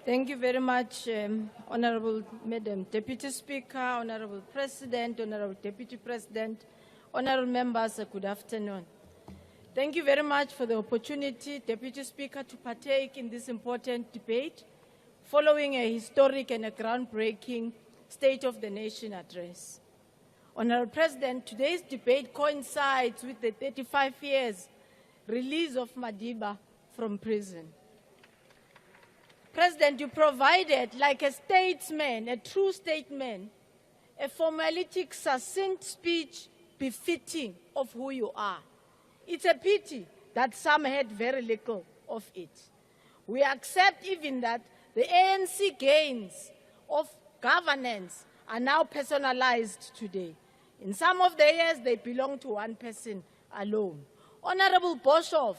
Thank you very much, Honorable Madam Deputy Speaker, Honorable President, Honorable Deputy President, Honorable members, good afternoon. Thank you very much for the opportunity, Deputy Speaker, to partake in this important debate following a historic and a groundbreaking State of the Nation address. Honorable President, today's debate coincides with the 35 years release of Madiba from prison. President, you provided, like a statesman, a true statesman, a formalistic, succinct speech befitting of who you are. It's a pity that some had very little of it. We accept even that the ANC gains of governance are now personalized today. In some of the years, they belong to one person alone. Honorable Boshoff,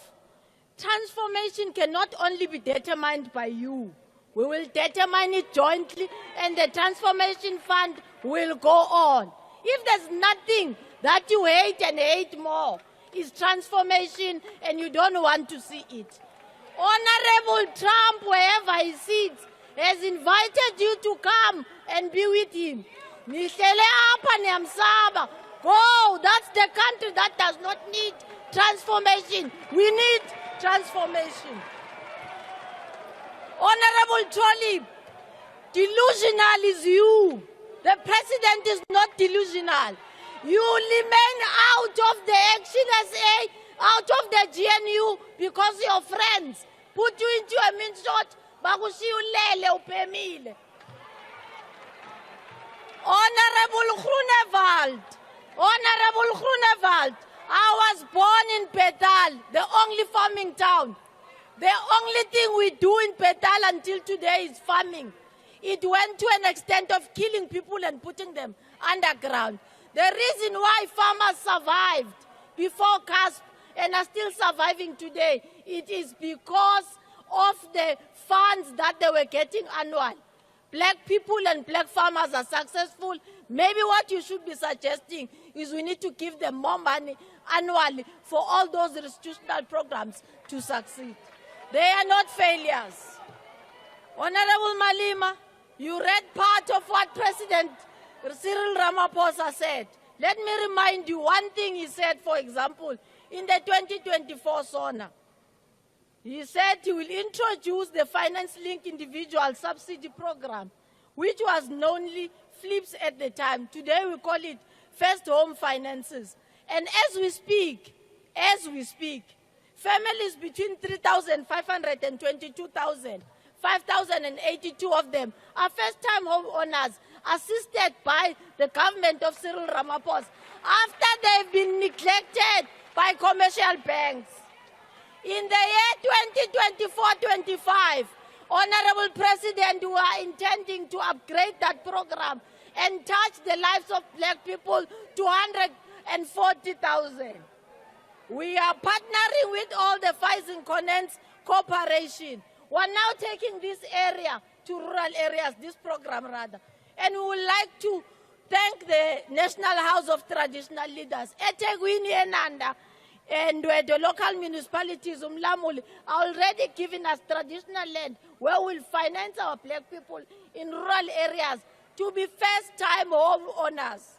transformation cannot only be determined by you. We will determine it jointly, and the transformation fund will go on. If there's nothing that you hate and hate more, it's transformation, and you don't want to see it. Honorable Trump, wherever he sits, has invited you to come and be with him. Go, that's the country that does not need transformation. We need transformation. Honorable Trolley, delusional is you. The president is not delusional. You remain out of the XNSA, out of the GNU, because your friends put you into a minshot, bakushiyulele upemile. Honorable Groenewald, I was born in Petal, the only farming town. The only thing we do in Petal until today is farming. It went to an extent of killing people and putting them underground. The reason why farmers survived before CASP and are still surviving today, it is because of the funds that they were getting annual. Black people and black farmers are successful. Maybe what you should be suggesting is we need to give them more money annually for all those institutional programs to succeed. They are not failures. Honorable Malema, you read part of what President Cyril Ramaphosa said. Let me remind you one thing he said, for example, in the 2024 SONA. He said he will introduce the finance-linked individual subsidy program, which was knownly FLIPS at the time. Today we call it First Home Finances. And as we speak, families between 3,500 and 22,000, 5,082 of them are first-time home owners, assisted by the government of Cyril Ramaphosa, after they've been neglected by commercial banks. In the year 2024-25, Honorable President, we are intending to upgrade that program and touch the lives of black people to 140,000. We are partnering with all the Phison Connects Corporation. We are now taking this area to rural areas, this program rather. And we would like to thank the National House of Traditional Leaders, eThekwini eNanda, and where the local municipalities, Umlamuli, are already giving us traditional land where we'll finance our black people in rural areas to be first-time home owners.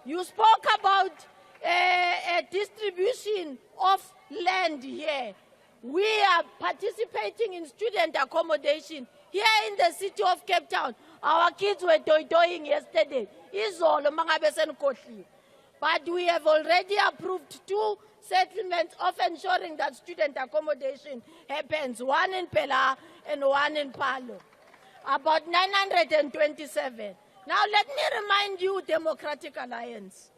You spoke about a distribution of land here. We are participating in student accommodation here in the city of Cape Town. Our kids were toy-toying yesterday. But we have already approved 2 settlements of ensuring that student accommodation happens, one in Pela and one in Palo. About 927. Now let me remind you, Democratic Alliance.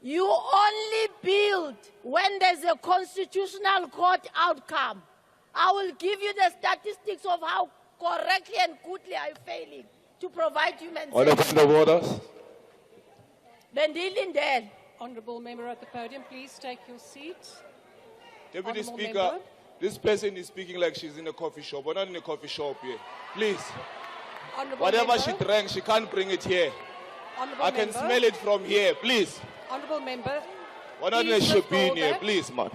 You only build when there's a constitutional court outcome. I will give you the statistics of how correctly and goodly are you failing to provide human safety. Bendilindel. Honourable member at the podium, please take your seat. Deputy Honourable Speaker, member. this person is speaking like she's in a coffee shop. We're not in a coffee shop here. Please. Honourable Whatever member. she drank, she can't bring it here. Honourable I can member. smell it from here. Please. Honourable member. We're not in a Please shop in withdraw here. that. Please, man.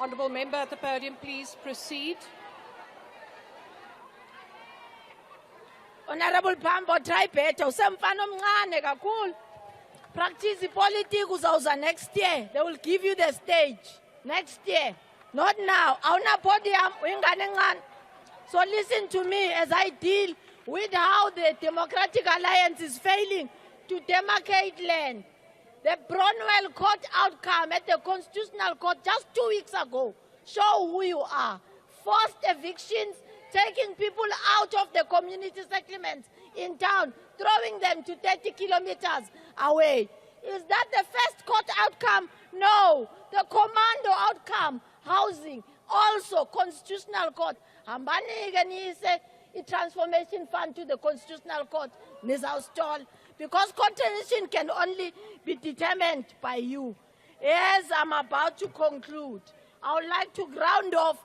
Honourable member at the podium, please proceed. Honorable Pambo, try better. Usemfana omncane kakhulu. Practice politics uzawuza next year. They will give you the stage. Next year. Not now. Awuna podium, uyingane encane. So listen to me as I deal with how the Democratic Alliance is failing to demarcate land. The Bronwell Court outcome at the Constitutional Court just 2 weeks ago show who you are. Forced evictions, taking people out of the community settlements in town, throwing them to 30 kilometers away. Is that the first court outcome? No. The commando outcome, housing, also Constitutional Court. Hambani ganise a transformation fund to the Constitutional Court, nizawustall. Because constitution can only be determined by you. As I'm about to conclude, I would like to ground off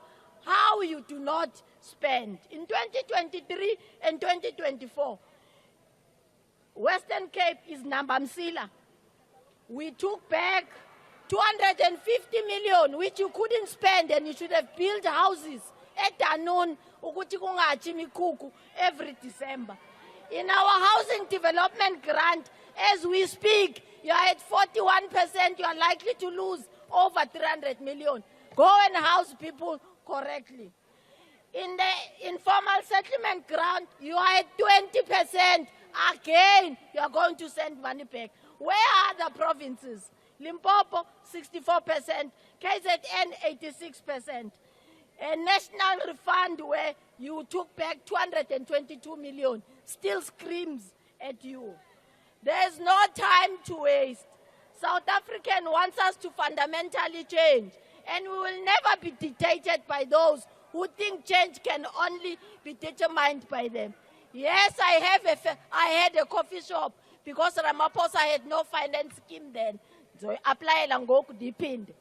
how you do not spend. In 2023 and 2024, Western Cape is Nambamsila. We took back 250 million, which you couldn't spend, and you should have built houses at Danon, ukuthi kungathi imikuku every December. In our housing development grant, as we speak, you are at 41%, you are likely to lose over 300 million. Go and house people correctly. In the informal settlement grant, you are at 20%. Again, you are going to send money back. Where are the provinces? Limpopo, 64%, KZN, 86%. A national refund where you took back 222 million still screams at you. There is no time to waste. South African wants us to fundamentally change, and we will never be dictated by those who think change can only be determined by them. Yes, I had a coffee shop because Ramaphosa had no finance scheme then. So I apply and go to depend.